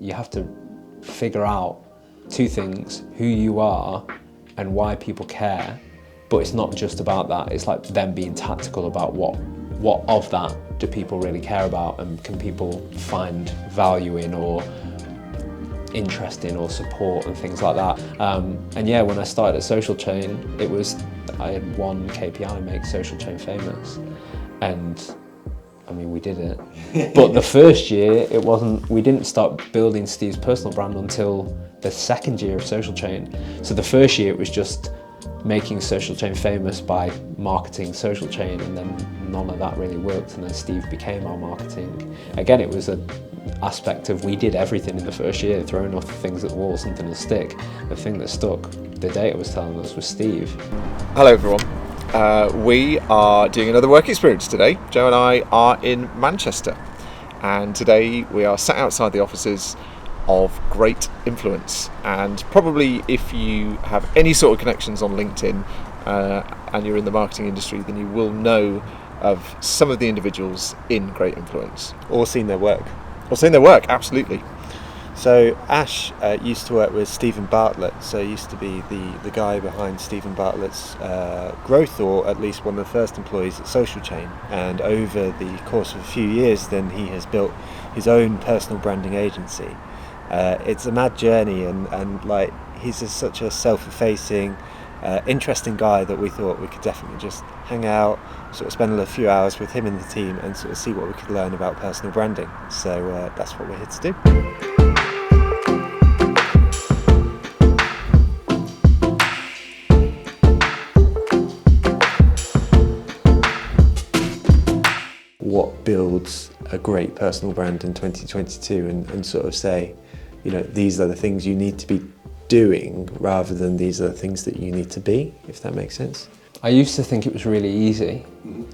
you have to figure out two things: who you are and why people care. But it's not just about that. It's like them being tactical about what of that do people really care about, and can people find value in or interest in or support and things like that. And yeah, when I started at Social Chain, I had one KPI: make Social Chain famous. And I mean, we did it. But the first year, we didn't start building Steve's personal brand until the second year of Social Chain. So the first year it was just making Social Chain famous by marketing Social Chain, and then none of that really worked, and then Steve became our marketing. Again, it was an aspect of we did everything in the first year, throwing off the things at the wall, something to stick. The thing that stuck, the data was telling us, was Steve. Hello everyone. We are doing another work experience today. Joe and I are in Manchester, and today we are sat outside the offices of Great Influence. And probably if you have any sort of connections on LinkedIn and you're in the marketing industry, then you will know of some of the individuals in Great Influence. Or seen their work. Absolutely. So Ash used to work with Stephen Bartlett, so he used to be the guy behind Stephen Bartlett's growth, or at least one of the first employees at Social Chain. And over the course of a few years, then he has built his own personal branding agency. It's a mad journey, and like he's such a self-effacing, interesting guy that we thought we could definitely just hang out, sort of spend a few hours with him and the team, and sort of see what we could learn about personal branding. So that's what we're here to do. What builds a great personal brand in 2022, and sort of say, you know, these are the things you need to be doing rather than these are the things that you need to be, if that makes sense. I used to think it was really easy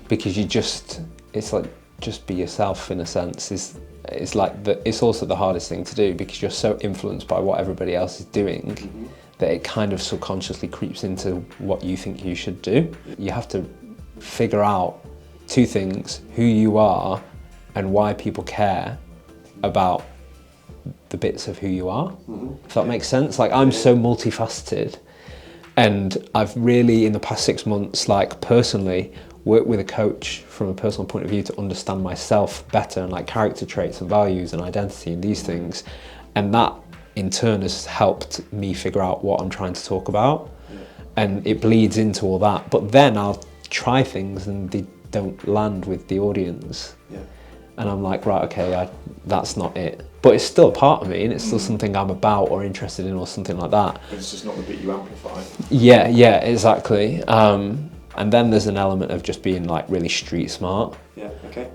because it's like just be yourself in a sense. It's also the hardest thing to do because you're so influenced by what everybody else is doing that it kind of subconsciously creeps into what you think you should do. You have to figure out two things: who you are and why people care about the bits of who you are. If that makes sense. Like, I'm so multifaceted, and I've really in the past 6 months, like personally, worked with a coach from a personal point of view to understand myself better, and like character traits and values and identity and these things, and that in turn has helped me figure out what I'm trying to talk about. And it bleeds into all that, but then I'll try things and they don't land with the audience, and I'm like, right, okay, that's not it, but it's still a part of me, and it's still something I'm about or interested in or something like that. But it's just not the bit you amplify. Yeah, exactly. And then there's an element of just being like really street smart,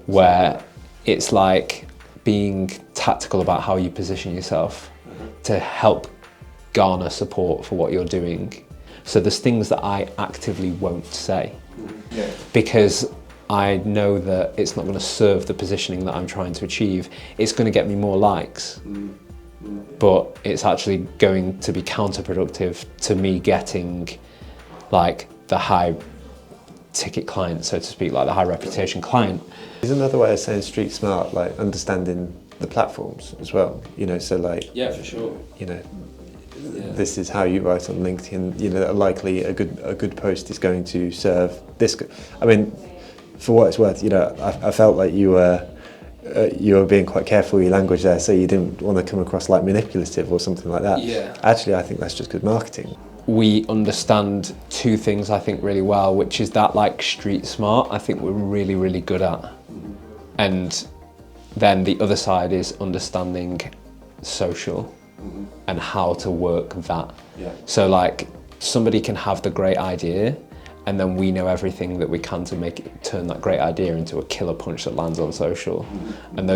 where it's like being tactical about how you position yourself to help garner support for what you're doing. So there's things that I actively won't say because I know that it's not going to serve the positioning that I'm trying to achieve. It's going to get me more likes, but it's actually going to be counterproductive to me getting like the high ticket client, so to speak, like the high reputation client. There's another way of saying street smart, like understanding the platforms as well, you know, so like, for sure, you know, this is how you write on LinkedIn, you know, likely a good post is going to serve this. I mean, for what it's worth, you know, I felt like you were being quite careful with your language there, so you didn't want to come across like manipulative or something like that. Actually, I think that's just good marketing. We understand two things, I think, really well, which is that like street smart, I think we're really, really good at. And then the other side is understanding social and how to work that. So like somebody can have the great idea, and then we know everything that we can to turn that great idea into a killer punch that lands on social. And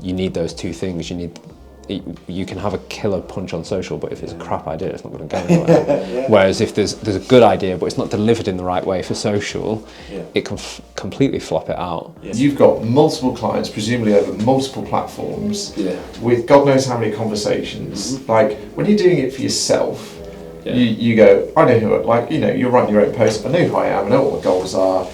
you need those two things. You can have a killer punch on social, but if it's a crap idea, it's not going to go anywhere. Whereas if there's a good idea, but it's not delivered in the right way for social, it can completely flop it out. You've got multiple clients, presumably over multiple platforms, with God knows how many conversations. Like, when you're doing it for yourself, you go, I know who, like, you know, you're writing your own post, I know who I am, I know what my goals are,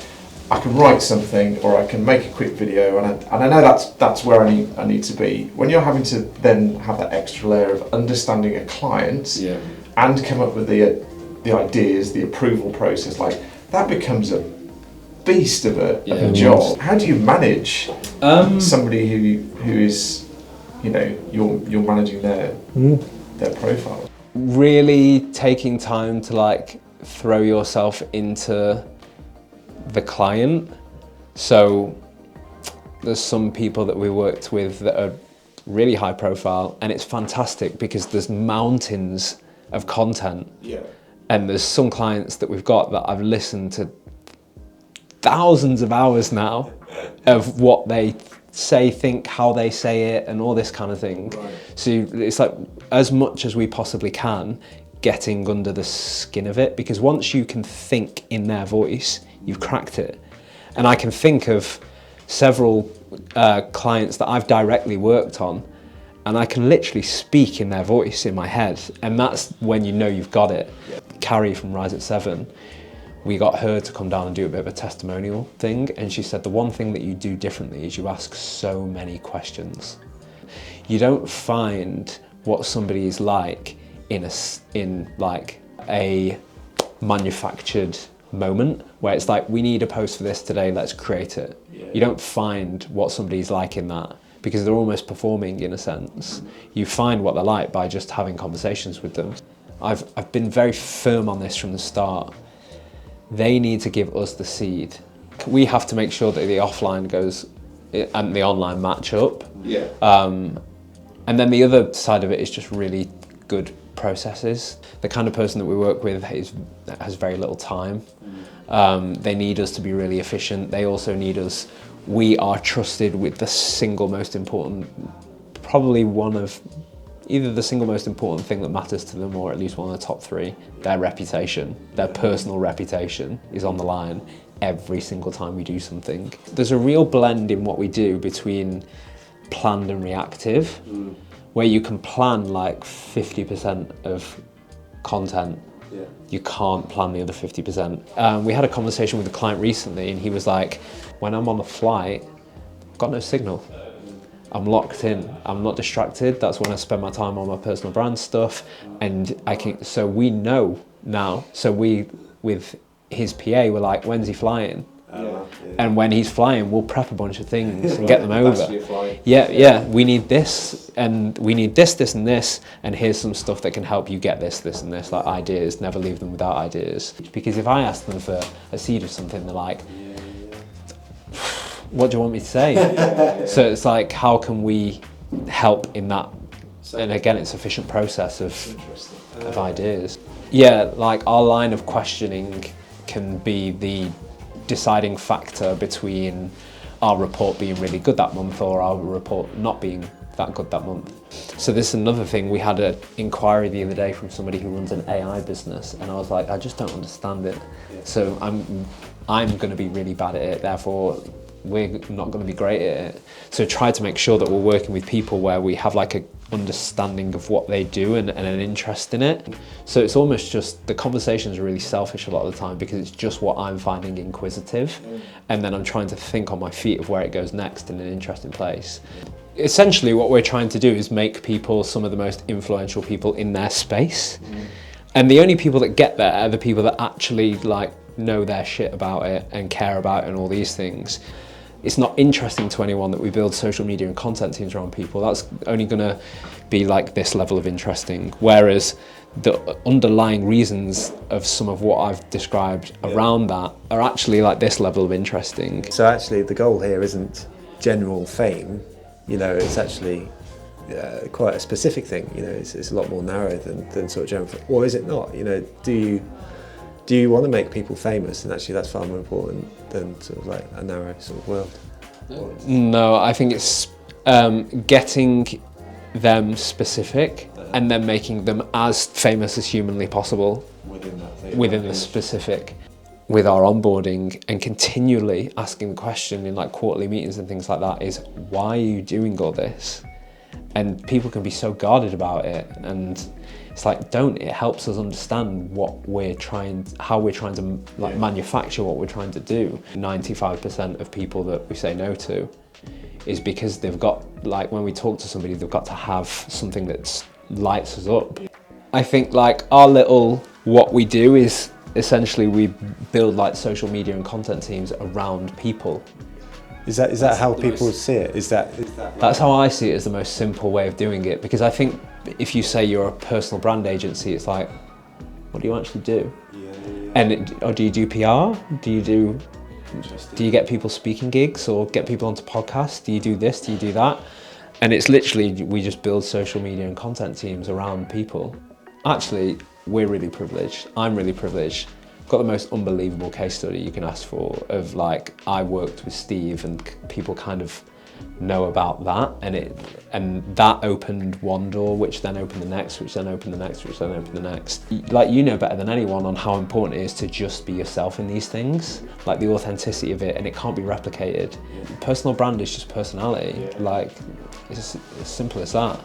I can write something or I can make a quick video, and I know that's where I need to be. When you're having to then have that extra layer of understanding a client and come up with the ideas, the approval process, like that becomes a beast of a job. How do you manage somebody who is, you know, you're managing their profile? Really taking time to like throw yourself into the client. So there's some people that we worked with that are really high profile, and it's fantastic because there's mountains of content. And there's some clients that we've got that I've listened to thousands of hours now of what they say, think, how they say it, and all this kind of thing. So it's like, as much as we possibly can, getting under the skin of it, because once you can think in their voice, you've cracked it. And I can think of several clients that I've directly worked on, and I can literally speak in their voice in my head, and that's when you know you've got it. Carrie from Rise at 7, we got her to come down and do a bit of a testimonial thing, and she said the one thing that you do differently is you ask so many questions. You don't find what somebody is like in like a manufactured moment where it's like, we need a post for this today, let's create it. You don't find what somebody's like in that, because they're almost performing in a sense. You find what they're like by just having conversations with them. I've been very firm on this from the start. They need to give us the seed. We have to make sure that the offline goes and the online match up. And then the other side of it is just really good processes. The kind of person that we work with has very little time. They need us to be really efficient. They also need us. We are trusted with the single most important, probably one of either the single most important thing that matters to them, or at least one of the top three. Their reputation, their personal reputation is on the line every single time we do something. There's a real blend in what we do between planned and reactive, where you can plan like 50% of content. You can't plan the other 50%. We had a conversation with a client recently, and he was like, when I'm on the flight, I've got no signal. I'm locked in, I'm not distracted. That's when I spend my time on my personal brand stuff. And so we know now, so we, with his PA, we're like, when's he flying? And when he's flying, we'll prep a bunch of things and get them over. We need this, and we need this, this and this, and here's some stuff that can help you get this, this and this, like ideas. Never leave them without ideas. Because if I ask them for a seed of something, they're like, what do you want me to say? So it's like, how can we help in that? And again, it's an efficient process of ideas. Yeah, like our line of questioning can be the deciding factor between our report being really good that month or our report not being that good that month. So this is another thing. We had an inquiry the other day from somebody who runs an AI business, and I was like, I just don't understand it. So I'm going to be really bad at it, therefore we're not going to be great at it. So try to make sure that we're working with people where we have like a understanding of what they do and an interest in it. So it's almost just, the conversations are really selfish a lot of the time, because it's just what I'm finding inquisitive, and then I'm trying to think on my feet of where it goes next in an interesting place. Essentially what we're trying to do is make people some of the most influential people in their space, and the only people that get there are the people that actually like know their shit about it and care about it and all these things. It's not interesting to anyone that we build social media and content teams around people. That's only going to be like this level of interesting. Whereas the underlying reasons of some of what I've described around that are actually like this level of interesting. So actually the goal here isn't general fame, you know, it's actually quite a specific thing, you know, it's a lot more narrow than sort of general fame. Or is it not? You know, do you want to make people famous? And actually that's far more important than sort of like a narrow sort of world. No, I think it's getting them specific and then making them as famous as humanly possible within the specific. With our onboarding and continually asking the question in like quarterly meetings and things like that is, why are you doing all this? and people can be so guarded about it, and it's like, it helps us understand how we're trying to like manufacture what we're trying to do. 95% of people that we say no to is because they've got, like, when we talk to somebody, they've got to have something that lights us up. I think like what we do is essentially we build like social media and content teams around people. Is that how people see it? That's how I see it, as the most simple way of doing it, because I think if you say you're a personal brand agency, it's like, what do you actually do? Or do you do PR? Do you get people speaking gigs or get people onto podcasts? Do you do this? Do you do that? And it's literally, we just build social media and content teams around people. Actually, we're really privileged. I'm really privileged. Got the most unbelievable case study you can ask for of, like, I worked with Steve and people kind of know about that, and that opened one door, which then opened the next, which then opened the next, which then opened the next. Like, you know better than anyone on how important it is to just be yourself in these things, like the authenticity of it, and it can't be replicated. Personal brand is just personality. Like, it's as simple as that.